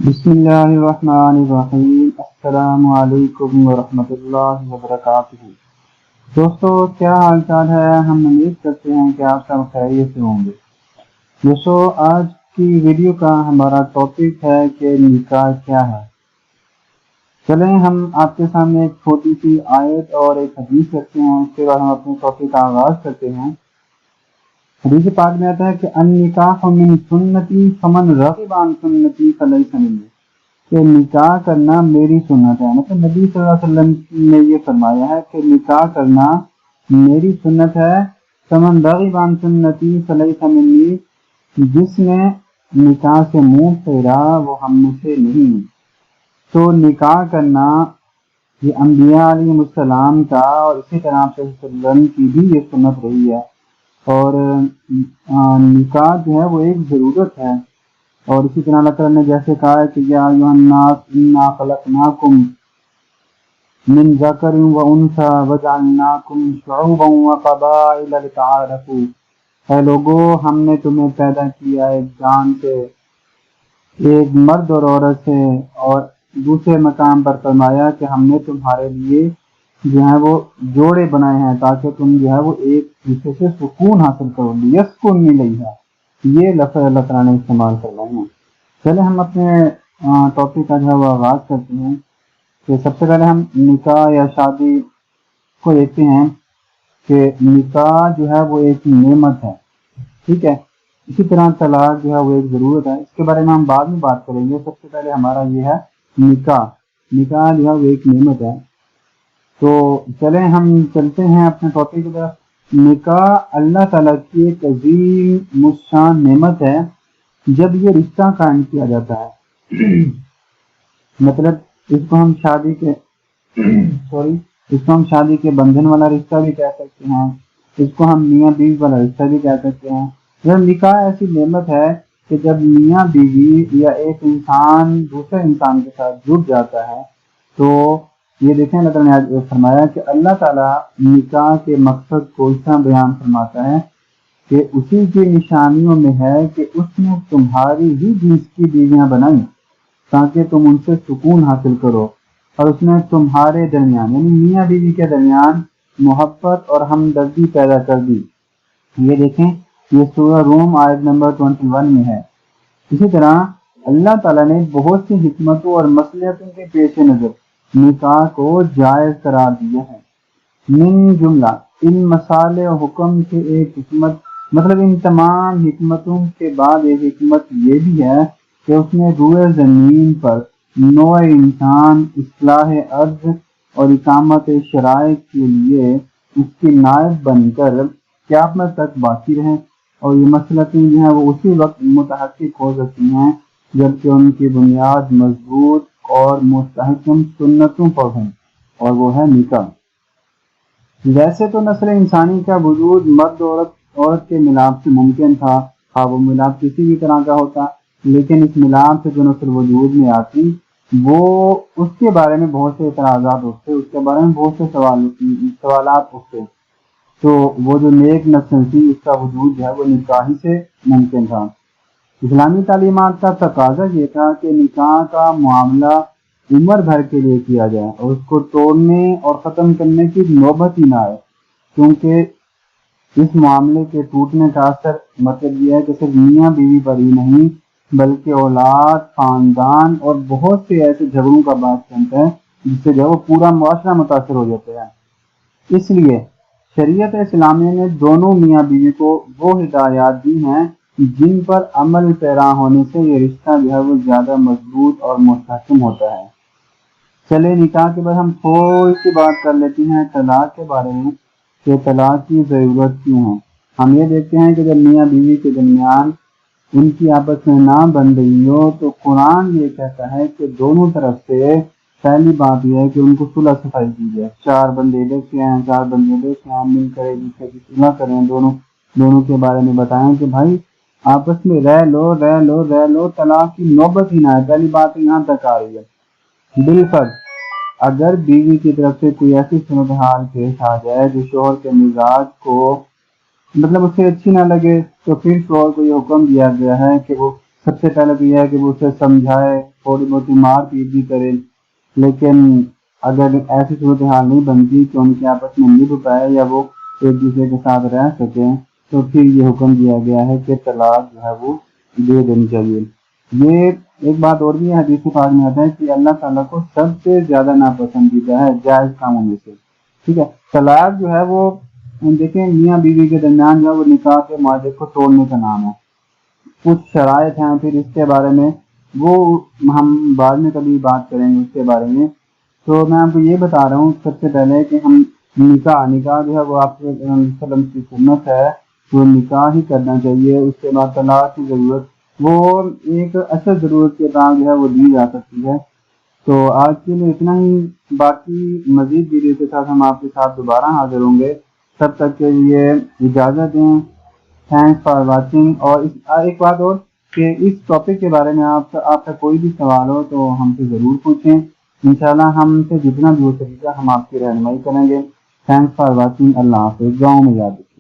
بسم اللہ الرحمن الرحیم۔ السلام علیکم ورحمۃ اللہ وبرکاتہ۔ دوستو، کیا حال چال ہے؟ ہم امید کرتے ہیں کہ آپ سب خیریت سے ہوں گے۔ دوستو، آج کی ویڈیو کا ہمارا ٹاپک ہے کہ نکاح کیا ہے۔ چلیں ہم آپ کے سامنے ایک چھوٹی سی آیت اور ایک حدیث رکھتے ہیں، اس کے بعد ہم اپنے ٹاپک کا آغاز کرتے ہیں۔ حدیث پاک میں آتا ہے کہ النکاح من سنتی فمن رغب عن سنتی فلیس منی، کہ نکاح کرنا میری سنت ہے۔ مطلب نبی صلی اللہ علیہ وسلم نے یہ فرمایا ہے کہ نکاح کرنا میری سنت ہے۔ فمن رغب عن سنتی فلیس منی، جس نے نکاح سے منہ پھیرا وہ ہم میں سے نہیں۔ تو نکاح کرنا یہ انبیاء علیہ السلام کا اور اسی طرح سے وسلم کی بھی یہ سنت رہی ہے، اور نکاح جو ہے وہ ایک ضرورت ہے۔ اور اسی طرح اللہ تعالیٰ نے جیسے کہا ہے کہ یا ایھا الناس انا خلقناکم من ذکر و انثی وجعلناکم شعوبا وقبائل لتعارفوا، اے لوگو ہم نے تمہیں پیدا کیا ایک جان سے، ایک مرد اور عورت سے، اور دوسرے مقام پر فرمایا کہ ہم نے تمہارے لیے جو ہے وہ جوڑے بنائے ہیں تاکہ تم جو ہے وہ ایک دوسرے سے سکون حاصل کرو۔ لیسکن الیہا، یہ لفظ اللہ تعالیٰ نے استعمال کروائے ہیں۔ چلے ہم اپنے ٹاپک کا جو ہے وہ آغاز کرتے ہیں کہ سب سے پہلے ہم نکاح یا شادی کو دیکھتے ہیں کہ نکاح جو ہے وہ ایک نعمت ہے، ٹھیک ہے۔ اسی طرح طلاق جو ہے وہ ایک ضرورت ہے، اس کے بارے میں ہم بعد میں بات کریں گے۔ سب سے پہلے ہمارا یہ ہے نکاح جو ہے وہ ایک نعمت ہے۔ تو چلیں ہم چلتے ہیں اپنے ٹاپک کی طرف۔ نکاح اللہ تعالیٰ کی ایک عظیم الشان نعمت ہے جب یہ رشتہ قائم کیا جاتا ہے۔ مطلب اس کو ہم شادی کے بندھن والا رشتہ بھی کہہ سکتے ہیں، اس کو ہم میاں بیوی والا رشتہ بھی کہہ سکتے ہیں۔ جب نکاح ایسی نعمت ہے کہ جب میاں بیوی یا ایک انسان دوسرے انسان کے ساتھ جڑ جاتا ہے تو یہ دیکھیں اللہ تعالیٰ نے فرمایا کہ اللہ تعالیٰ نکاح کے مقصد کو اس طرح بیان فرماتا ہے کہ اسی کی نشانیوں میں ہے کہ اس نے تمہاری ہی جنس کی بیویاں بنائیں تاکہ تم ان سے سکون حاصل کرو، اور اس نے تمہارے درمیان یعنی میاں بیوی کے درمیان محبت اور ہمدردی پیدا کر دی۔ یہ دیکھیں، یہ سورہ روم آیت نمبر 21 میں ہے۔ اسی طرح اللہ تعالیٰ نے بہت سی حکمتوں اور مصلحتوں کے پیش نظر نکاح کو جائز قرار دیا ہے۔ من جملہ ان مصالح و حکم کے ایک حکمت، مطلب ان تمام حکمتوں کے بعد ایک حکمت یہ بھی ہے کہ اس نے روئے زمین پر نوع انسان، اصلاح ارض اور اقامت شرائع کے لیے اس کی نائب بن کر قیامت تک باقی رہیں، اور یہ مصلحتیں جو ہیں وہ اسی وقت متحقق ہو سکتی ہیں جبکہ ان کی بنیاد مضبوط اور مستحکم سنتوں پر ہوں، اور وہ ہے نکاح۔ ویسے تو نسل انسانی کا وجود مرد عورت کے ملاپ سے ممکن تھا، خواہ وہ ملاپ کسی بھی طرح کا ہوتا، لیکن اس ملاپ سے جو نسل وجود میں آتی وہ اس کے بارے میں بہت سے اعتراضات اٹھتے، اس کے بارے میں بہت سے سوالات اٹھتے، تو وہ جو نیک نسل تھی اس کا وجود جو ہے وہ نکاح ہی سے ممکن تھا۔ اسلامی تعلیمات کا تقاضا یہ تھا کہ نکاح کا معاملہ عمر بھر کے لیے کیا جائے اور اس کو توڑنے اور ختم کرنے کی نوبت ہی نہ آئے، کیونکہ اس معاملے کے ٹوٹنے کا اثر مطلب یہ ہے کہ صرف میاں بیوی پر ہی نہیں بلکہ اولاد، خاندان اور بہت سے ایسے جھگڑوں کا باعث بنتا ہے جس سے جو وہ پورا معاشرہ متاثر ہو جاتا ہے۔ اس لیے شریعت اسلامیہ نے دونوں میاں بیوی کو وہ ہدایات دی ہیں جن پر عمل پیرا ہونے سے یہ رشتہ جو ہے وہ زیادہ مضبوط اور مستحکم ہوتا ہے۔ چلے نکاح کے بعد ہم تھوڑی سی بات کر لیتے ہیں طلاق کے بارے میں کہ طلاق کی ضرورت کیوں ہے۔ ہم یہ دیکھتے ہیں کہ جب میاں بیوی کے درمیان ان کی آپس میں نہ بن رہی ہو تو قرآن یہ کہتا ہے کہ دونوں طرف سے پہلی بات یہ ہے کہ ان کو صلح صفائی کی جائے۔ 4 بندے لے کے آئیں، 4 بندے لے کے آئیں، مل کر ایک دوسرے کی صلح کریں، دونوں کے بارے میں بتائیں کہ بھائی آپس میں رہ لو، طلاق کی نوبت ہی نہ ہے۔ پہلی بات یہاں تک آ رہی ہے۔ بالفرض اگر بیوی کی طرف سے کوئی ایسی صورتحال پیش آ جائے جو شوہر کے مزاج کو مطلب اسے اچھی نہ لگے تو پھر شوہر کو یہ حکم دیا گیا ہے کہ وہ سب سے پہلے تو یہ ہے کہ وہ اسے سمجھائے، تھوڑی بہت مار پیٹ بھی کرے، لیکن اگر ایسی صورتحال نہیں بنتی کہ ان کے آپس میں نبھ پائے یا وہ ایک دوسرے کے ساتھ رہ سکیں، تو پھر یہ حکم دیا گیا ہے کہ طلاق جو ہے وہ دے دینی چاہیے۔ یہ ایک بات اور بھی ہے، حدیث پاک میں آتا ہے کہ اللہ تعالیٰ کو سب سے زیادہ ناپسندیدہ ہے جائز کاموں میں سے، ٹھیک ہے۔ طلاق جو ہے وہ دیکھیں میاں بیوی کے درمیان جو ہے وہ نکاح کے معاہدے کو توڑنے کا نام ہے۔ کچھ شرائط ہیں، پھر اس کے بارے میں وہ ہم بعد میں کبھی بات کریں گے اس کے بارے میں۔ تو میں آپ کو یہ بتا رہا ہوں سب سے پہلے کہ ہم نکاح جو ہے وہ آپ کے وسلم کی سنت ہے، وہ نکاح ہی کرنا چاہیے۔ اس کے بعد طلاق کی ضرورت وہ ایک اصل ضرورت کے بعد جو ہے وہ دی جا سکتی ہے۔ تو آج کے لیے اتنا ہی، باقی مزید ویڈیو کے ساتھ ہم آپ کے ساتھ دوبارہ حاضر ہوں گے، تب تک کے لیے اجازت دیں۔ Thanks for watching. اور ایک بات اور کہ اس ٹاپک کے بارے میں آپ کا کوئی بھی سوال ہو تو ہم سے ضرور پوچھیں، انشاءاللہ ہم سے جتنا بھی ہو سکے گا ہم آپ کی رہنمائی کریں گے۔ Thanks for watching. اللہ حافظ۔ گاؤں میں یاد رکھیں۔